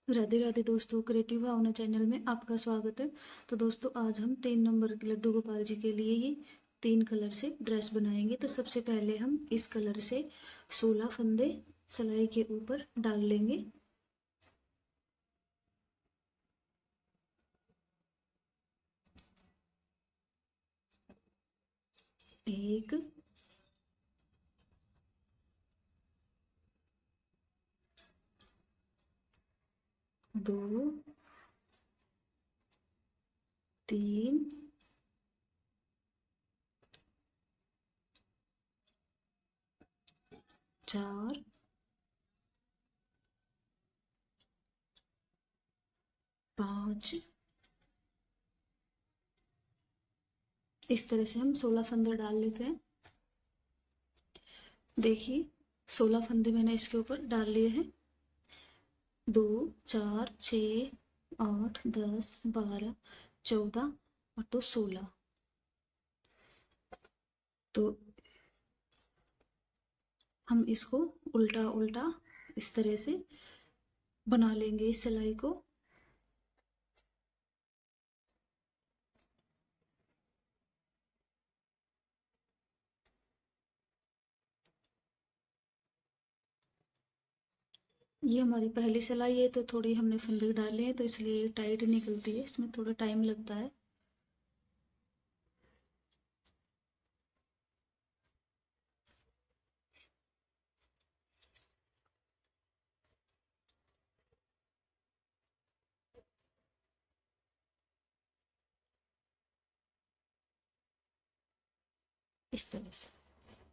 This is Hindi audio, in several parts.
राधे राधे दोस्तों, क्रिएटिव भावना चैनल में आपका स्वागत है। तो दोस्तों, आज हम 3 नंबर के लड्डू गोपाल जी के लिए ही 3 कलर से ड्रेस बनाएंगे। तो सबसे पहले हम इस कलर से 16 फंदे सिलाई के ऊपर डाल लेंगे। एक, दो, तीन, चार, पाँच। इस तरह से हम 16 फंदे डाल लेते हैं। देखिए, 16 फंदे मैंने इसके ऊपर डाल लिए हैं। 2, 4, 6, 8, 10, 12, 14 और तो 16। तो हम इसको उल्टा उल्टा इस तरह से बना लेंगे इस सिलाई को। ये हमारी पहली सिलाई है, तो थोड़ी हमने फंदे डाले हैं तो इसलिए टाइट निकलती है, इसमें थोड़ा टाइम लगता है। इस तरह से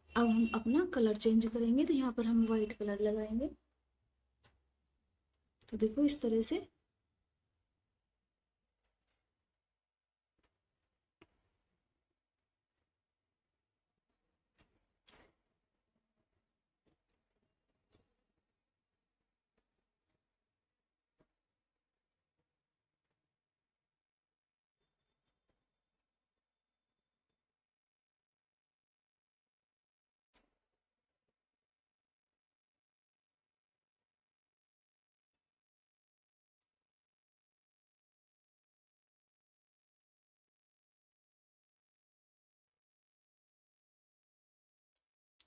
अब हम अपना कलर चेंज करेंगे, तो यहाँ पर हम वाइट कलर लगाएंगे। तो देखो इस तरह से।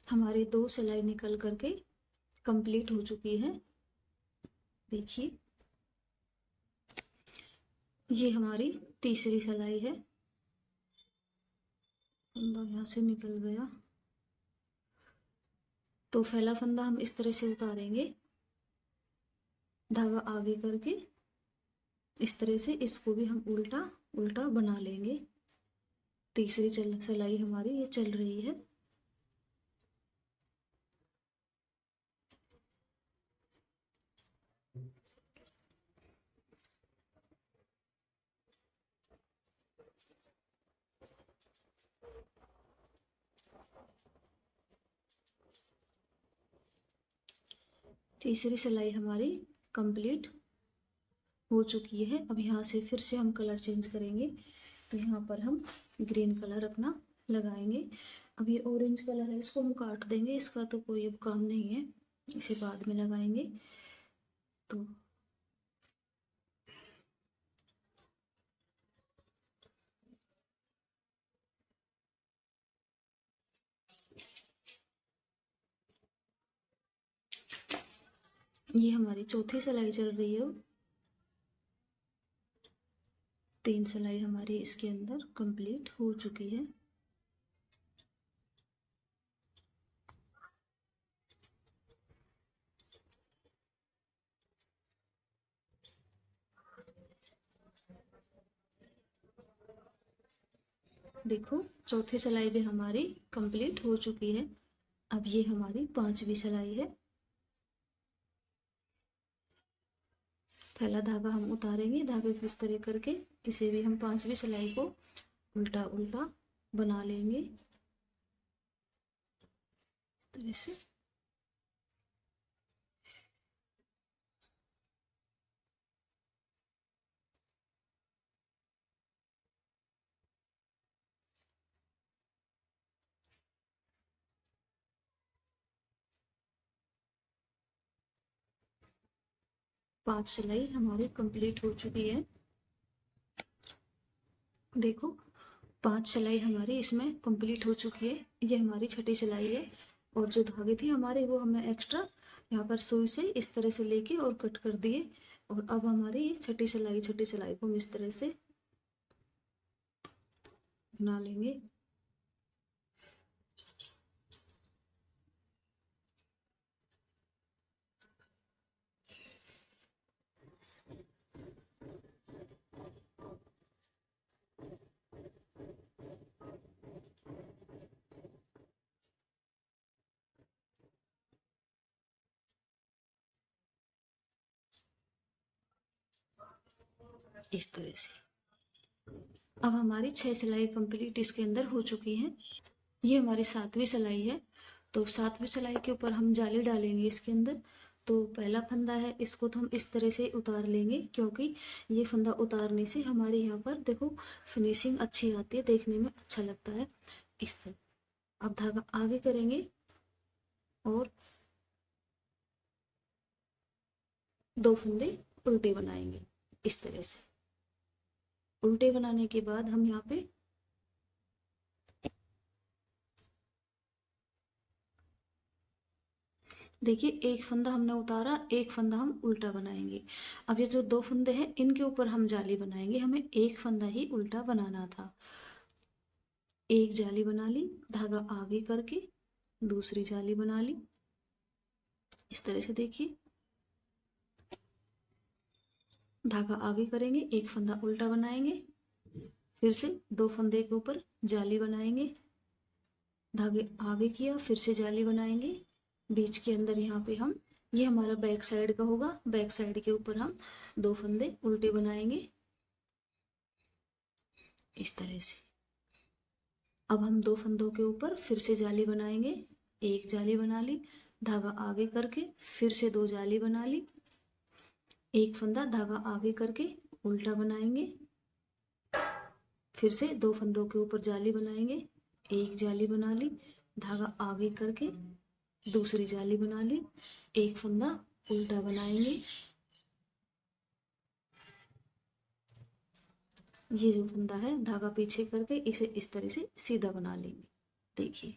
हमारी 2 सिलाई निकल करके कंप्लीट हो चुकी है। देखिए, ये हमारी तीसरी सिलाई है। फंदा यहाँ से निकल गया, तो पहला फंदा हम इस तरह से उतारेंगे, धागा आगे करके। इस तरह से इसको भी हम उल्टा उल्टा बना लेंगे। तीसरी सिलाई हमारी ये चल रही है। तीसरी सिलाई हमारी कंप्लीट हो चुकी है। अब यहाँ से फिर से हम कलर चेंज करेंगे, तो यहाँ पर हम ग्रीन कलर अपना लगाएंगे। अब ये ऑरेंज कलर है, इसको हम काट देंगे, इसका तो कोई अब काम नहीं है, इसे बाद में लगाएंगे। तो ये हमारी चौथी सिलाई चल रही है। 3 सिलाई हमारी इसके अंदर कंप्लीट हो चुकी है। देखो, चौथी सिलाई भी हमारी कंप्लीट हो चुकी है। अब ये हमारी 5वीं सिलाई है। पहला धागा हम उतारेंगे, धागे को इस तरह करके इसे भी हम 5वीं सिलाई को उल्टा उल्टा बना लेंगे इस तरह से। 5 सिलाई हमारी कंप्लीट हो चुकी है। देखो 5 सिलाई हमारी इसमें कंप्लीट हो चुकी है। ये हमारी छठी सिलाई है और जो धागे थे हमारे वो हमने एक्स्ट्रा यहाँ पर सुई से इस तरह से लेके और कट कर दिए। और अब हमारी ये छठी सिलाई को हम इस तरह से बना लेंगे। इस तरह से अब हमारी 6 सिलाई कंप्लीट इसके अंदर हो चुकी है। ये हमारी 7वीं सिलाई है। तो 7वीं सिलाई के ऊपर हम जाली डालेंगे इसके अंदर। तो पहला फंदा है, इसको तो हम इस तरह से उतार लेंगे क्योंकि ये फंदा उतारने से हमारे यहाँ पर देखो फिनिशिंग अच्छी आती है, देखने में अच्छा लगता है इस तरह। अब धागा आगे करेंगे और 2 फंदे उल्टे बनाएंगे इस तरह से। उल्टे बनाने के बाद हम यहाँ पे देखिए एक फंदा हमने उतारा, एक फंदा हम उल्टा बनाएंगे। अब ये जो 2 फंदे हैं इनके ऊपर हम जाली बनाएंगे, हमें एक फंदा ही उल्टा बनाना था। एक जाली बना ली, धागा आगे करके दूसरी जाली बना ली इस तरह से। देखिए धागा आगे करेंगे, एक फंदा उल्टा बनाएंगे, फिर से 2 फंदे के ऊपर जाली बनाएंगे, धागे आगे किया, फिर से जाली बनाएंगे बीच के अंदर। यहाँ पे हम ये हमारा बैक साइड का होगा, बैक साइड के ऊपर हम 2 फंदे उल्टे बनाएंगे इस तरह से। अब हम 2 फंदों के ऊपर फिर से जाली बनाएंगे, एक जाली बना ली, धागा आगे करके फिर से 2 जाली बना ली, एक फंदा धागा आगे करके उल्टा बनाएंगे, फिर से 2 फंदों के ऊपर जाली बनाएंगे, एक जाली बना ली, धागा आगे करके दूसरी जाली बना ली, एक फंदा उल्टा बनाएंगे। ये जो फंदा है धागा पीछे करके इसे इस तरह से सीधा बना लेंगे। देखिए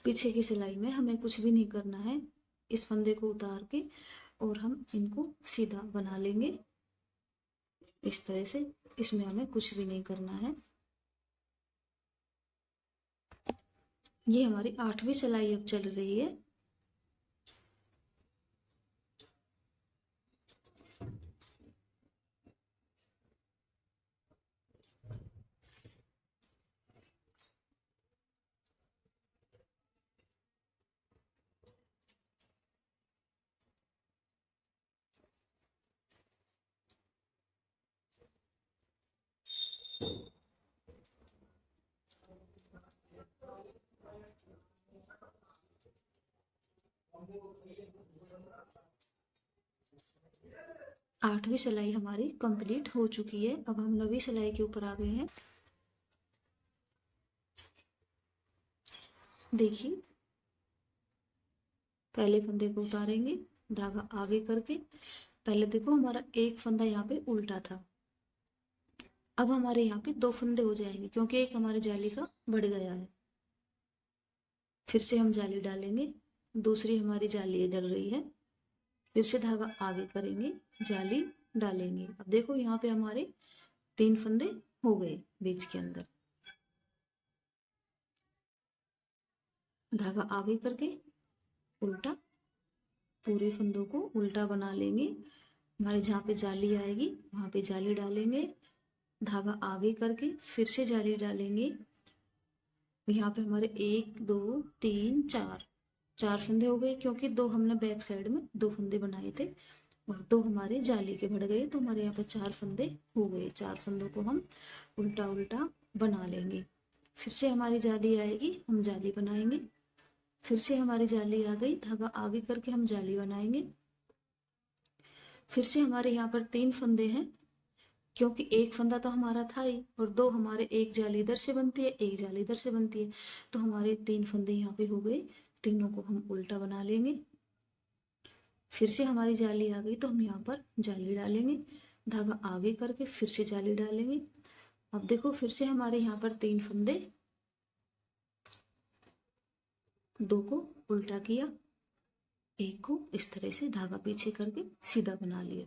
पीछे की सिलाई में हमें कुछ भी नहीं करना है, इस फंदे को उतार के और हम इनको सीधा बना लेंगे इस तरह से। इसमें हमें कुछ भी नहीं करना है। ये हमारी 8वीं सिलाई अब चल रही है। आठवीं सिलाई हमारी कंप्लीट हो चुकी है। अब हम 9वीं सिलाई के ऊपर आ गए हैं। देखिए पहले फंदे को उतारेंगे, धागा आगे करके, पहले देखो हमारा एक फंदा यहाँ पे उल्टा था, अब हमारे यहाँ पे 2 फंदे हो जाएंगे क्योंकि एक हमारी जाली का बढ़ गया है। फिर से हम जाली डालेंगे, दूसरी हमारी जाली डल रही है, फिर से धागा आगे करेंगे, जाली डालेंगे। अब देखो यहाँ पे हमारे 3 फंदे हो गए बीच के अंदर। धागा आगे करके उल्टा, पूरे फंदों को उल्टा बना लेंगे। हमारे जहाँ पे जाली आएगी वहां पे जाली डालेंगे, धागा आगे करके फिर से जाली डालेंगे। यहाँ पे हमारे 1 2 3 4 फंदे हो गए क्योंकि 2 हमने बैक साइड में 2 फंदे बनाए थे और 2 हमारे जाली के बढ़ गए, तो हमारे यहाँ पे 4 फंदे हो गए। 4 फंदों को हम उल्टा उल्टा बना लेंगे। फिर से हमारी जाली आएगी, हम जाली बनाएंगे, फिर से हमारी जाली आ गई, धागा आगे करके हम जाली बनाएंगे। फिर से हमारे यहाँ पर 3 फंदे हैं क्योंकि एक फंदा तो हमारा था ही और 2 हमारे, एक जाली इधर से बनती है, एक जाली इधर से बनती है, तो हमारे 3 फंदे यहाँ पे हो गए। तीनों को हम उल्टा बना लेंगे। फिर से हमारी जाली आ गई तो हम यहाँ पर जाली डालेंगे, धागा आगे करके फिर से जाली डालेंगे। अब देखो फिर से हमारे यहाँ पर 3 फंदे, 2 को उल्टा किया, 1 को इस तरह से धागा पीछे करके सीधा बना लिया।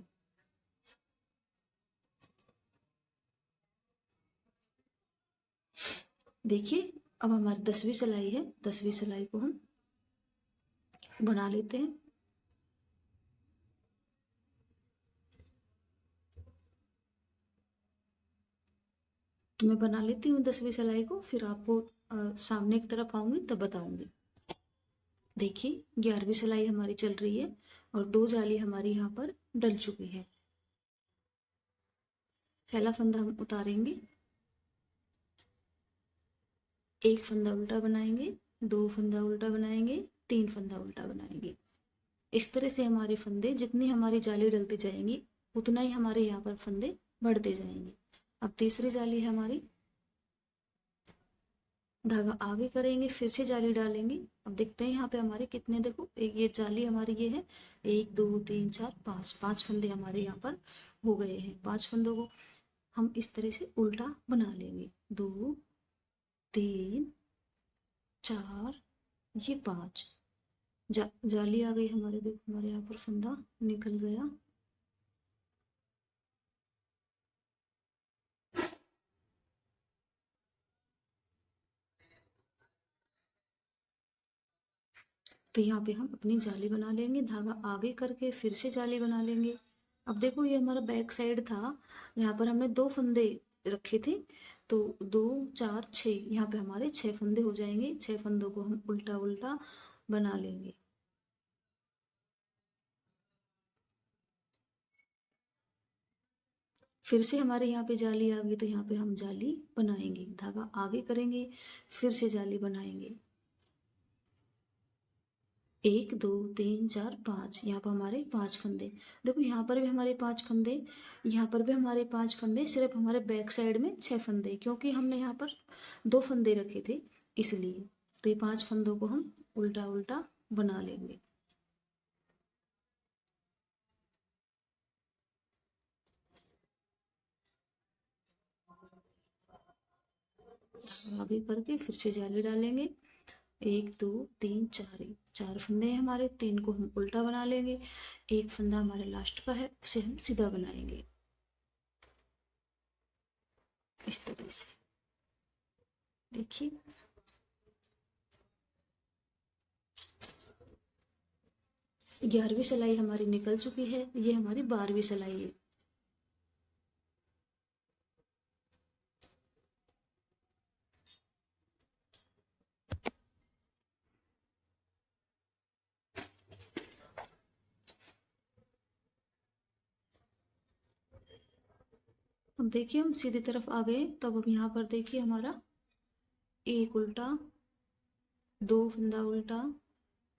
देखिए अब हमारी 10वीं सिलाई है, 10वीं सिलाई को हम बना लेते हैं। तो मैं बना लेती हूँ 10वीं सिलाई को, फिर आपको सामने की तरफ आऊंगी तब बताऊंगी। देखिए 11वीं सिलाई हमारी चल रही है और 2 जाली हमारी यहाँ पर डल चुकी है। पहला फंदा हम उतारेंगे, 1 फंदा उल्टा बनाएंगे, 2 फंदा उल्टा बनाएंगे, 3 फंदा उल्टा बनाएंगे। इस तरह से हमारे फंदे, जितनी हमारी जाली डलती जाएंगी उतना ही हमारे यहाँ पर फंदे बढ़ते जाएंगे। अब तीसरी जाली है हमारी, धागा आगे करेंगे फिर से जाली डालेंगे। अब देखते हैं यहाँ पे हमारे कितने, देखो एक ये जाली हमारी ये है, 1 2 3 4 5, 5 फंदे हमारे यहाँ पर हो गए हैं। 5 फंदों को हम इस तरह से उल्टा बना लेंगे, 2 3 4, ये 5 जाली आ गई हमारे, देखो हमारे यहाँ पर फंदा निकल गया। तो यहाँ पे हम अपनी जाली बना लेंगे, धागा आगे करके फिर से जाली बना लेंगे। अब देखो ये हमारा बैक साइड था, यहाँ पर हमने 2 फंदे रखे थे, तो 2 4 6, यहाँ पे हमारे 6 फंदे हो जाएंगे। 6 फंदों को हम उल्टा उल्टा बना लेंगे। फिर से हमारे यहाँ पे जाली आ गई तो यहाँ पे हम जाली बनाएंगे, धागा आगे करेंगे फिर से जाली बनाएंगे। 1 2 3 4 5, यहाँ पर हमारे 5 फंदे। देखो यहाँ पर भी हमारे 5 फंदे, यहाँ पर भी हमारे 5 फंदे, सिर्फ हमारे बैक साइड में 6 फंदे, क्योंकि हमने यहाँ पर 2 फंदे रखे थे इसलिए। तो ये 5 फंदों को हम उल्टा उल्टा बना लेंगे। आगे करके फिर से जाली डालेंगे, 1 2 3 4, 4 फंदे हैं हमारे, 3 को हम उल्टा बना लेंगे। 1 फंदा हमारे लास्ट का है, उसे हम सीधा बनाएंगे इस तरह से। देखिए 11वीं सिलाई हमारी निकल चुकी है, ये हमारी 12वीं सिलाई है। अब देखिए हम सीधी तरफ आ गए, तब अब यहाँ पर देखिए हमारा 1 उल्टा, 2 फंदा उल्टा,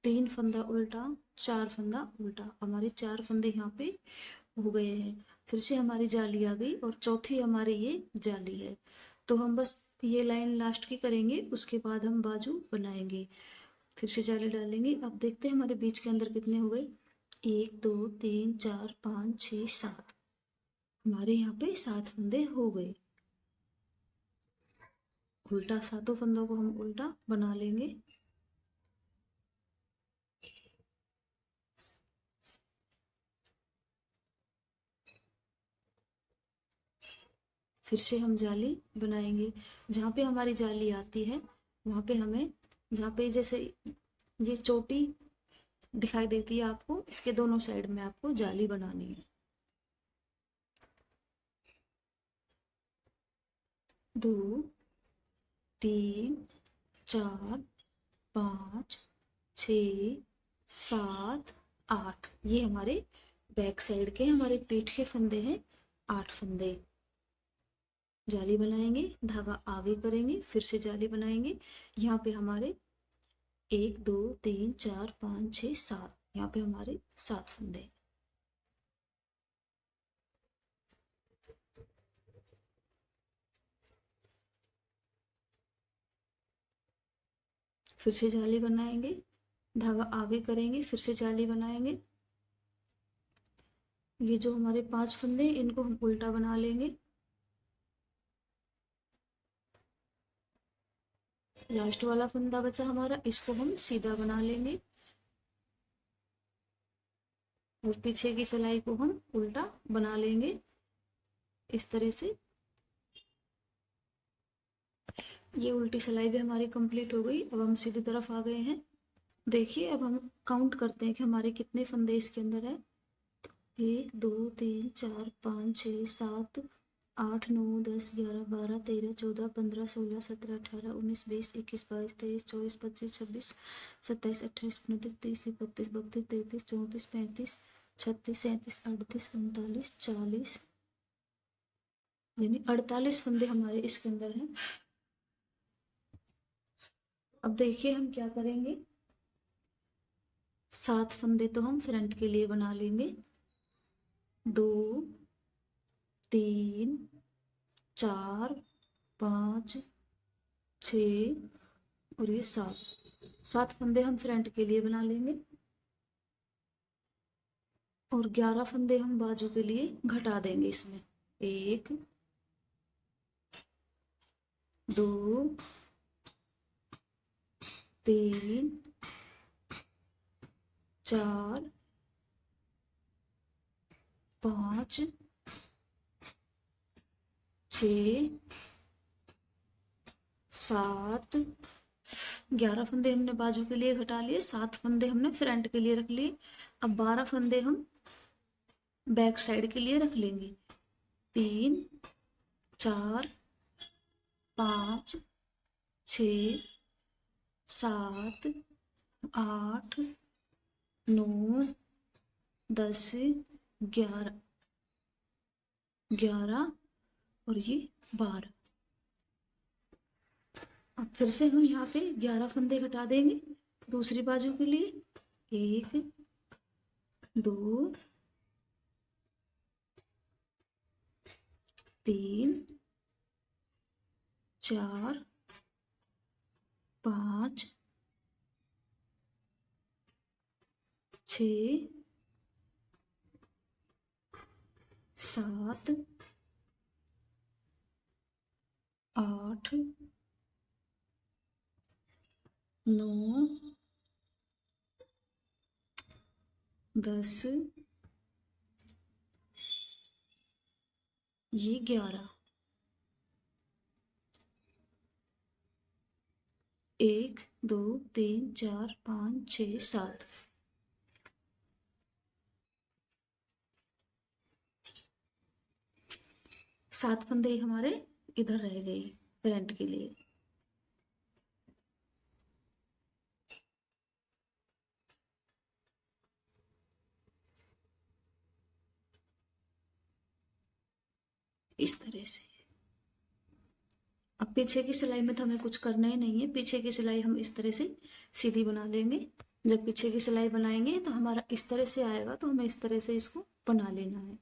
3 फंदा उल्टा, 4 फंदा उल्टा, हमारे 4 फंदे यहाँ पे हो गए हैं। फिर से हमारी जाली आ गई और चौथी हमारी ये जाली है। तो हम बस ये लाइन लास्ट की करेंगे, उसके बाद हम बाजू बनाएंगे। फिर से जाली डालेंगे। अब देखते हैं हमारे बीच के अंदर कितने हो गए, 1 2 3 4 5 6 7, हमारे यहाँ पे 7 फंदे हो गए। उल्टा 7 फंदों को हम उल्टा बना लेंगे। फिर से हम जाली बनाएंगे, जहाँ पे हमारी जाली आती है वहाँ पे हमें, जहाँ पे जैसे ये चोटी दिखाई देती है आपको, इसके दोनों साइड में आपको जाली बनानी है। 2 3 4 5 6 7 8, ये हमारे बैक साइड के, हमारे पीठ के फंदे हैं, 8 फंदे। जाली बनाएंगे, धागा आगे करेंगे फिर से जाली बनाएंगे। यहाँ पे हमारे 1 2 3 4 5 6 7, यहाँ पे हमारे 7 फंदे। फिर से जाली बनाएंगे, धागा आगे करेंगे फिर से जाली बनाएंगे। ये जो हमारे 5 फंदे इनको हम उल्टा बना लेंगे। लास्ट वाला फंदा बचा हमारा, इसको हम सीधा बना लेंगे और पीछे की सिलाई को हम उल्टा बना लेंगे इस तरह से। ये उल्टी सिलाई भी हमारी कंप्लीट हो गई। अब हम सीधी तरफ आ गए हैं। देखिए अब हम काउंट करते हैं कि हमारे कितने फंदे इसके अंदर है। 1 2 3 4 5 6 7 8 9 10 11 12 13 14 15 16 17 18 19 20 21 22 23 24 25 26 27 28 29 30 31 32 33 34 35 36 37 38 39 40 यानी 48 फंदे हमारे इसके अंदर हैं। अब देखिए हम क्या करेंगे। 7 फंदे तो हम फ्रंट के लिए बना लेंगे। 2 3 4 5 6 और ये 7 फंदे हम फ्रंट के लिए बना लेंगे और 11 फंदे हम बाजू के लिए घटा देंगे इसमें। 1 2 3 4 5 6 7 11 फंदे हमने बाजू के लिए घटा लिए, 7 फंदे हमने फ्रंट के लिए रख लिए। अब 12 फंदे हम बैक साइड के लिए रख लेंगे। 3 4 5 6 7 8 9 10 11 और ये 12। अब फिर से हम यहाँ पे 11 फंदे घटा देंगे दूसरी बाजू के लिए। 1 2 3 4 5 6 7 8 9 10 ये 11। 1 2 3 4 5 6 7। सात फंदे हमारे इधर रह गए फ्रंट के लिए। इस तरह से। अब पीछे की सिलाई में तो हमें कुछ करना ही नहीं है, पीछे की सिलाई हम इस तरह से सीधी बना लेंगे। जब पीछे की सिलाई बनाएंगे तो हमारा इस तरह से आएगा, तो हमें इस तरह से इसको बना लेना है।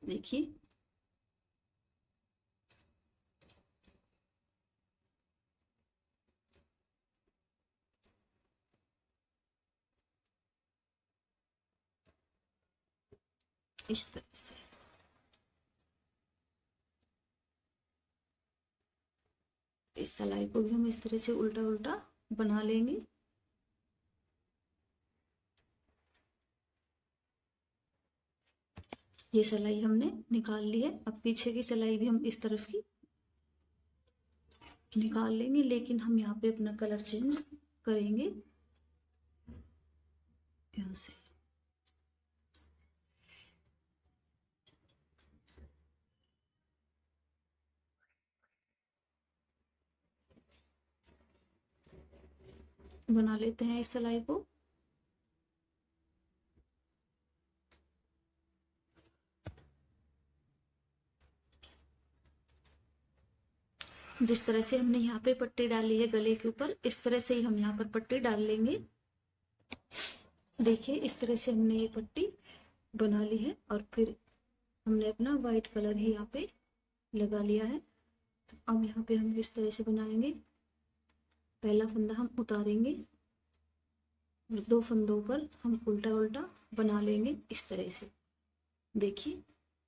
देखिए इस तरह से। इस सिलाई को भी हम इस तरह से उल्टा उल्टा बना लेंगे। ये सिलाई हमने निकाल ली है। अब पीछे की सिलाई भी हम इस तरफ की निकाल लेंगे, लेकिन हम यहाँ पे अपना कलर चेंज करेंगे यहाँ से। बना लेते हैं इस सिलाई को। जिस तरह से हमने यहाँ पे पट्टी डाली है गले के ऊपर, इस तरह से ही हम यहाँ पर पट्टी डाल लेंगे। देखिए इस तरह से हमने ये पट्टी बना ली है और फिर हमने अपना वाइट कलर ही यहाँ पे लगा लिया है। तो अब यहाँ पे हम इस तरह से बनाएंगे। पहला फंदा हम उतारेंगे और 2 फंदों पर हम उल्टा उल्टा बना लेंगे इस तरह से। देखिए,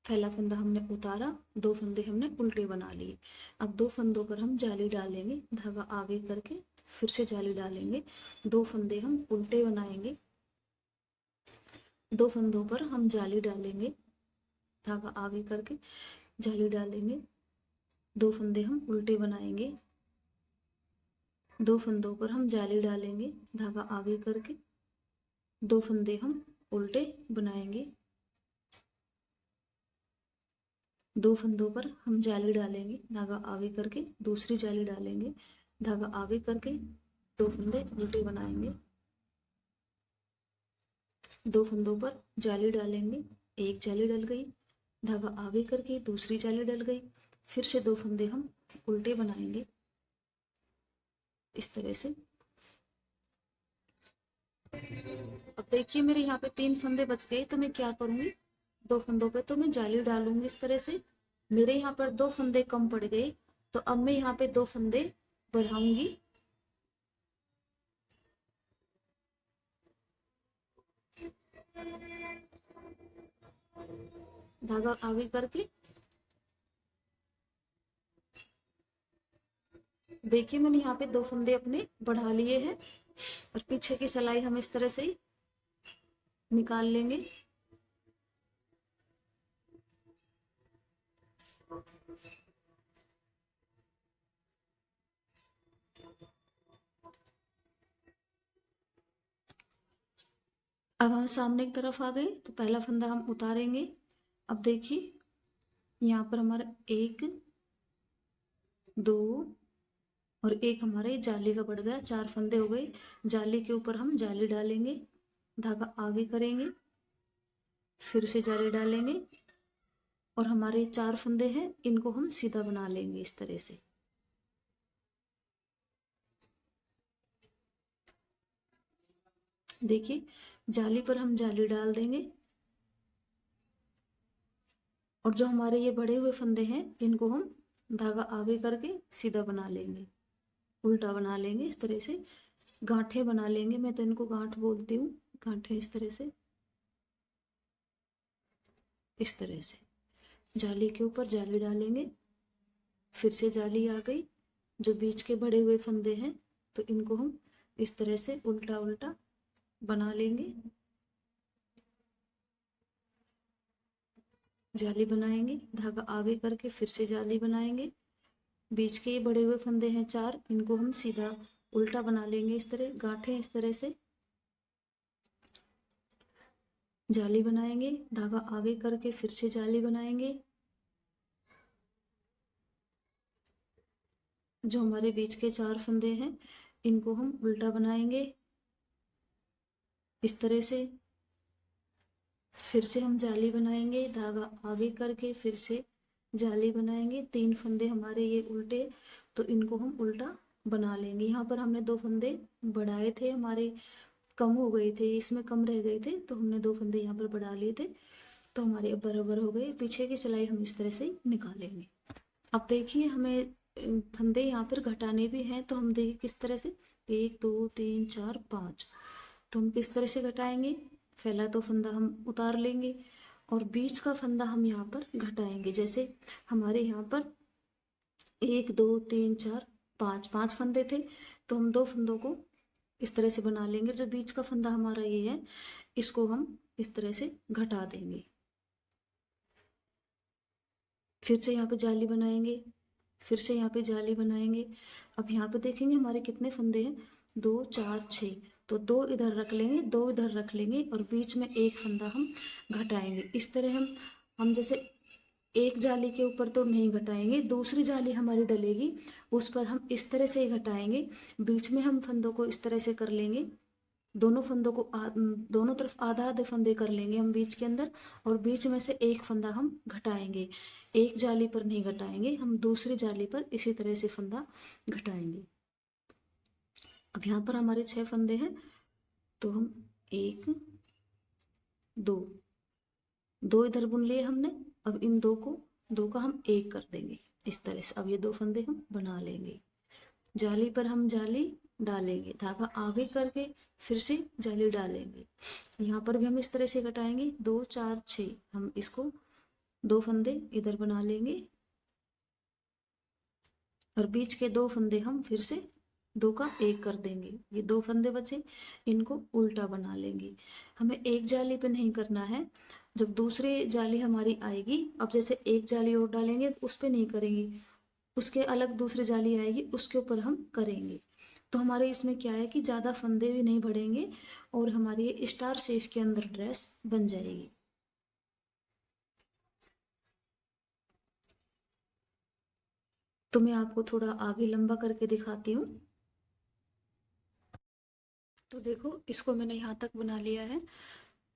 पहला फंदा हमने उतारा, 2 फंदे हमने उल्टे बना लिए। अब 2 फंदों पर हम जाली डालेंगे, धागा आगे करके फिर से जाली डालेंगे। 2 फंदे हम उल्टे बनाएंगे, 2 फंदों पर हम जाली डालेंगे, धागा आगे करके जाली डालेंगे। 2 फंदे हम उल्टे बनाएंगे, 2 फंदों पर हम जाली डालेंगे, धागा आगे करके 2 फंदे हम उल्टे बनाएंगे। 2 फंदों पर हम जाली डालेंगे, धागा आगे करके दूसरी जाली डालेंगे, धागा आगे करके 2 फंदे उल्टे बनाएंगे। 2 फंदों पर जाली डालेंगे, एक जाली डल गई, धागा आगे करके दूसरी जाली डल गई, फिर से 2 फंदे हम उल्टे बनाएंगे इस तरह से। अब देखिए, मेरे यहाँ पे 3 फंदे बच गए, तो मैं क्या करूंगी, 2 फंदों पे तो मैं जाली डालूंगी इस तरह से। मेरे यहाँ पर 2 फंदे कम पड़ गए, तो अब मैं यहाँ पे 2 फंदे बढ़ाऊंगी। धागा आगे करके देखिए, मैंने यहाँ पे 2 फंदे अपने बढ़ा लिए हैं और पीछे की सिलाई हम इस तरह से ही निकाल लेंगे। अब हम सामने की तरफ आ गए, तो पहला फंदा हम उतारेंगे। अब देखिए, यहाँ पर हमारा 1 2 और 1 हमारे जाली का बढ़ गया, 4 फंदे हो गए। जाली के ऊपर हम जाली डालेंगे, धागा आगे करेंगे, फिर से जाली डालेंगे और हमारे 4 फंदे हैं, इनको हम सीधा बना लेंगे इस तरह से। देखिए, जाली पर हम जाली डाल देंगे और जो हमारे ये बड़े हुए फंदे हैं, इनको हम धागा आगे करके सीधा बना लेंगे, उल्टा बना लेंगे इस तरह से। गांठे बना लेंगे, मैं तो इनको गांठ बोलती हूँ, गांठे इस तरह से, इस तरह से। जाली के ऊपर जाली डालेंगे, फिर से जाली आ गई। जो बीच के बड़े हुए फंदे हैं, तो इनको हम इस तरह से उल्टा उल्टा बना लेंगे। जाली बनाएंगे, धागा आगे करके फिर से जाली बनाएंगे। बीच के ये बड़े हुए फंदे हैं 4, इनको हम सीधा उल्टा बना लेंगे इस तरह, गांठे इस तरह से। जाली बनाएंगे, धागा आगे करके फिर से जाली बनाएंगे। जो हमारे बीच के 4 फंदे हैं, इनको हम उल्टा बनाएंगे इस तरह से। फिर से हम जाली बनाएंगे, धागा आगे करके फिर से जाली बनाएंगे। 3 फंदे हमारे ये उल्टे, तो इनको हम उल्टा बना लेंगे। यहाँ पर हमने 2 फंदे बढ़ाए थे, हमारे कम हो गए थे, इसमें कम रह गए थे, तो हमने 2 फंदे यहाँ पर बढ़ा लिए थे, तो हमारे अब बराबर हो गए। पीछे की सिलाई हम इस तरह से निकालेंगे। अब देखिए, हमें फंदे यहाँ पर घटाने भी हैं, तो हम देखिए किस तरह से, 1 2 3 4 5, तो हम किस तरह से घटाएंगे। पहला तो फंदा हम उतार लेंगे और बीच का फंदा हम यहाँ पर घटाएंगे। जैसे हमारे यहाँ पर 1 2 3 4 5 5 फंदे थे, तो हम 2 फंदों को इस तरह से बना लेंगे। जो बीच का फंदा हमारा ये है, इसको हम इस तरह से घटा देंगे। फिर से यहाँ पे जाली बनाएंगे, फिर से यहाँ पे जाली बनाएंगे। अब यहाँ पे देखेंगे हमारे कितने फंदे हैं, 2 4 6, तो 2 इधर रख लेंगे, 2 इधर रख लेंगे और बीच में एक फंदा हम घटाएंगे। इस तरह हम जैसे एक जाली के ऊपर तो नहीं घटाएंगे, दूसरी जाली हमारी डलेगी, उस पर हम इस तरह से ही घटाएंगे। बीच में हम फंदों को इस तरह से कर लेंगे, दोनों फंदों को दोनों तरफ आधा आधे फंदे कर लेंगे हम बीच के अंदर, और बीच में से एक फंदा हम घटाएंगे। एक जाली पर नहीं घटाएंगे, हम दूसरी जाली पर इसी तरह से फंदा घटाएंगे। अब यहाँ पर हमारे 6 फंदे हैं, तो हम 1 2 2 इधर बुन लिए हमने, अब इन दो का हम एक कर देंगे इस तरह से। अब ये दो फंदे हम बना लेंगे। जाली पर हम जाली डालेंगे, धागा आगे करके फिर से जाली डालेंगे। यहाँ पर भी हम इस तरह से घटाएंगे, 2 4 6। हम इसको दो फंदे इधर बना लेंगे और बीच के दो फंदे हम फिर से दो का एक कर देंगे। ये दो फंदे बचे, इनको उल्टा बना लेंगे। हमें एक जाली पे नहीं करना है, जब दूसरी जाली हमारी आएगी, अब जैसे एक जाली और डालेंगे उस पे नहीं करेंगे, उसके अलग दूसरी जाली आएगी उसके ऊपर हम करेंगे। तो हमारे इसमें क्या है कि ज़्यादा फंदे भी नहीं बढ़ेंगे और हमारी ये स्टार शेप के अंदर ड्रेस बन जाएगी। तो मैं आपको थोड़ा आगे लंबा करके दिखाती हूँ। तो देखो, इसको मैंने यहाँ तक बना लिया है।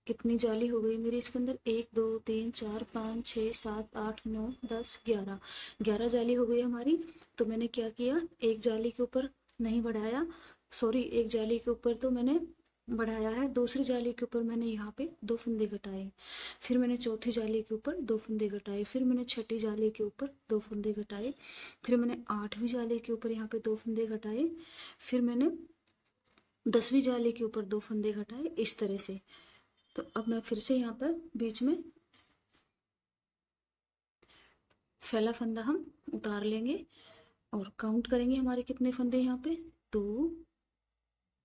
कितनी जाली हो गई मेरी इसके अंदर, 1 2 3 4 5 6 7 8 9 10 11, 11 जाली हो गई हमारी। तो मैंने क्या किया, एक जाली के ऊपर नहीं बढ़ाया, सॉरी, एक जाली के ऊपर तो मैंने बढ़ाया है, दूसरी जाली के ऊपर मैंने यहाँ पे दो फंदे घटाए, फिर मैंने चौथी जाली के ऊपर दो फंदे घटाए, फिर मैंने छठी जाली के ऊपर दो फंदे घटाए, फिर मैंने आठवीं जाली के ऊपर यहाँ पे दो फंदे घटाए, फिर मैंने 10वीं जाली के ऊपर दो फंदे घटाए, इस तरह से। तो अब मैं फिर से यहाँ पर बीच में फैला फंदा हम उतार लेंगे और काउंट करेंगे हमारे कितने फंदे यहाँ पे, 2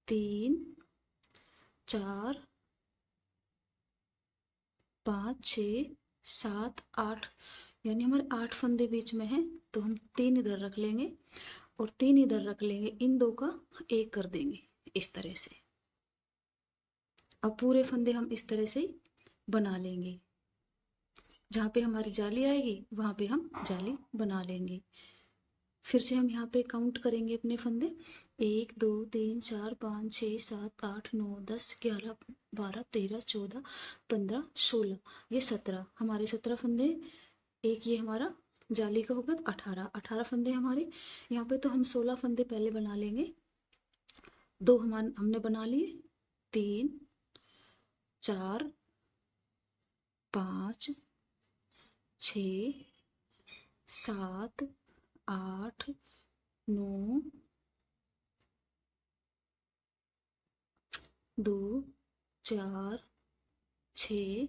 3 4 5 6 7 8, यानी हमारे 8 फंदे बीच में हैं। तो हम 3 इधर रख लेंगे और 3 इधर रख लेंगे, इन दो का एक कर देंगे इस तरह से। अब पूरे फंदे हम इस तरह से बना लेंगे, जहाँ पे हमारी जाली आएगी वहां पे हम जाली बना लेंगे। फिर से हम यहाँ पे काउंट करेंगे अपने फंदे, 1 2 3 4 5 6 7 8 9 10 11 12 13 14 15 16, ये 17 हमारे 17 फंदे। एक ये हमारा जाली का होगा, 18 फंदे हमारे यहाँ पे। तो हम 16 फंदे पहले बना लेंगे। दो हमने बना लिए, 3 4 5 6 7 8 9 2 4 6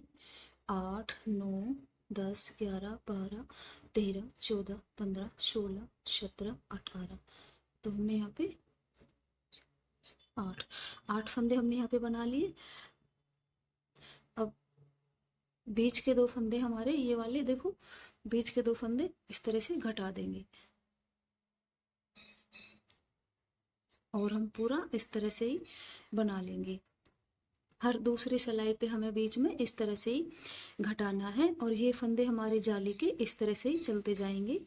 8 9 10 11 12 13 14 15 16 17 18। तो हमने यहाँ पे 8 फंदे हमने यहाँ पे बना लिए। अब बीच के दो फंदे हमारे ये वाले, देखो बीच के दो फंदे इस तरह से घटा देंगे और हम पूरा इस तरह से ही बना लेंगे। हर दूसरी सिलाई पे हमें बीच में इस तरह से ही घटाना है और ये फंदे हमारे जाली के इस तरह से ही चलते जाएंगे।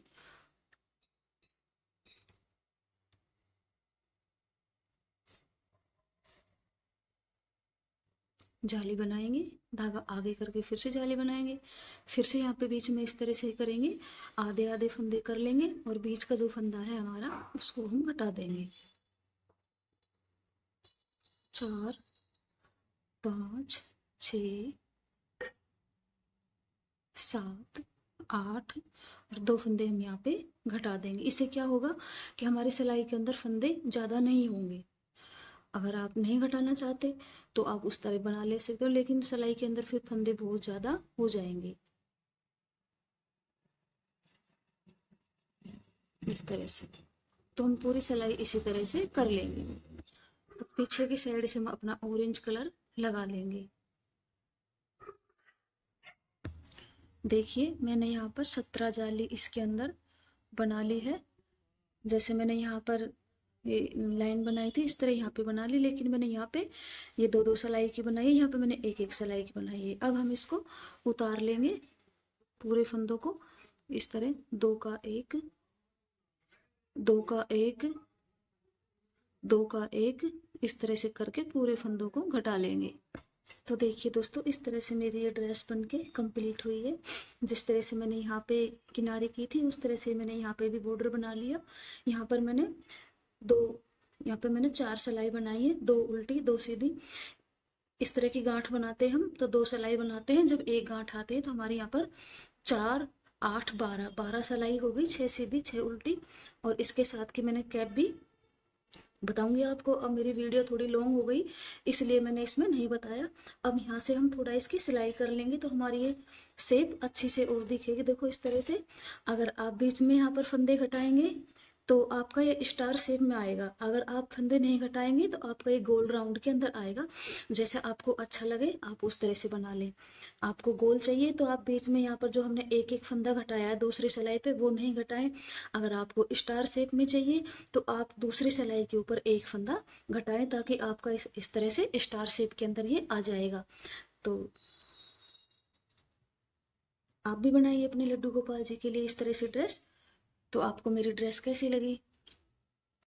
जाली बनाएंगे, धागा आगे करके फिर से जाली बनाएंगे, फिर से यहाँ पे बीच में इस तरह से करेंगे, आधे आधे फंदे कर लेंगे और बीच का जो फंदा है हमारा उसको हम हटा देंगे। 4 5 6 7 8 और दो फंदे हम यहाँ पे घटा देंगे। इससे क्या होगा कि हमारी सिलाई के अंदर फंदे ज़्यादा नहीं होंगे। अगर आप नहीं घटाना चाहते तो आप उस तरह बना ले सकते हो, लेकिन सिलाई के अंदर फिर फंदे बहुत ज़्यादा हो जाएंगे इस तरह से। तो हम पूरी सिलाई इसी तरह से कर लेंगे। अब पीछे की साइड से हम अपना ऑरेंज कलर लगा लेंगे। देखिए, मैंने यहाँ पर 17 जाली इसके अंदर बना ली है। जैसे मैंने यहाँ पर ये लाइन बनाई थी इस तरह यहाँ पे बना ली, लेकिन मैंने यहाँ पे ये दो दो सिलाई की बनाई है, यहाँ पे मैंने एक एक सिलाई की बनाई है। अब हम इसको उतार लेंगे पूरे फंदों को इस तरह, दो का एक, दो का एक, दो का एक, इस तरह से करके पूरे फंदों को घटा लेंगे। तो देखिए दोस्तों, इस तरह से मेरी ये ड्रेस बनके कंप्लीट हुई है। जिस तरह से मैंने यहाँ पे किनारे की थी उस तरह से मैंने यहाँ पे भी बॉर्डर बना लिया। यहाँ पर मैंने दो, यहाँ पे मैंने 4 सिलाई बनाई है, 2 उल्टी 2 सीधी। इस तरह की गांठ बनाते हैं हम तो 2 सिलाई बनाते हैं, जब एक गांठ आती है तो हमारे यहाँ पर 4, 8, 12, 12 सिलाई हो गई, 6 सीधी 6 उल्टी। और इसके साथ की मैंने कैप भी बताऊंगी आपको। अब मेरी वीडियो थोड़ी लॉन्ग हो गई इसलिए मैंने इसमें नहीं बताया। अब यहाँ से हम थोड़ा इसकी सिलाई कर लेंगे तो हमारी ये शेप अच्छी से और दिखेगी। देखो इस तरह से अगर आप बीच में यहाँ पर फंदे घटाएंगे तो आपका ये स्टार शेप में आएगा। अगर आप फंदे नहीं घटाएंगे तो आपका ये गोल राउंड के अंदर आएगा। जैसे आपको अच्छा लगे आप उस तरह से बना लें। आपको गोल चाहिए तो आप बीच में यहाँ पर जो हमने एक एक फंदा घटाया है दूसरी सिलाई पे वो नहीं घटाएं। अगर आपको स्टार शेप में चाहिए तो आप दूसरी सिलाई के ऊपर एक फंदा घटाएं ताकि आपका इस तरह से स्टार शेप के अंदर ये आ जाएगा। तो आप भी बनाइए अपने लड्डू गोपाल जी के लिए इस तरह से ड्रेस। तो आपको मेरी ड्रेस कैसी लगी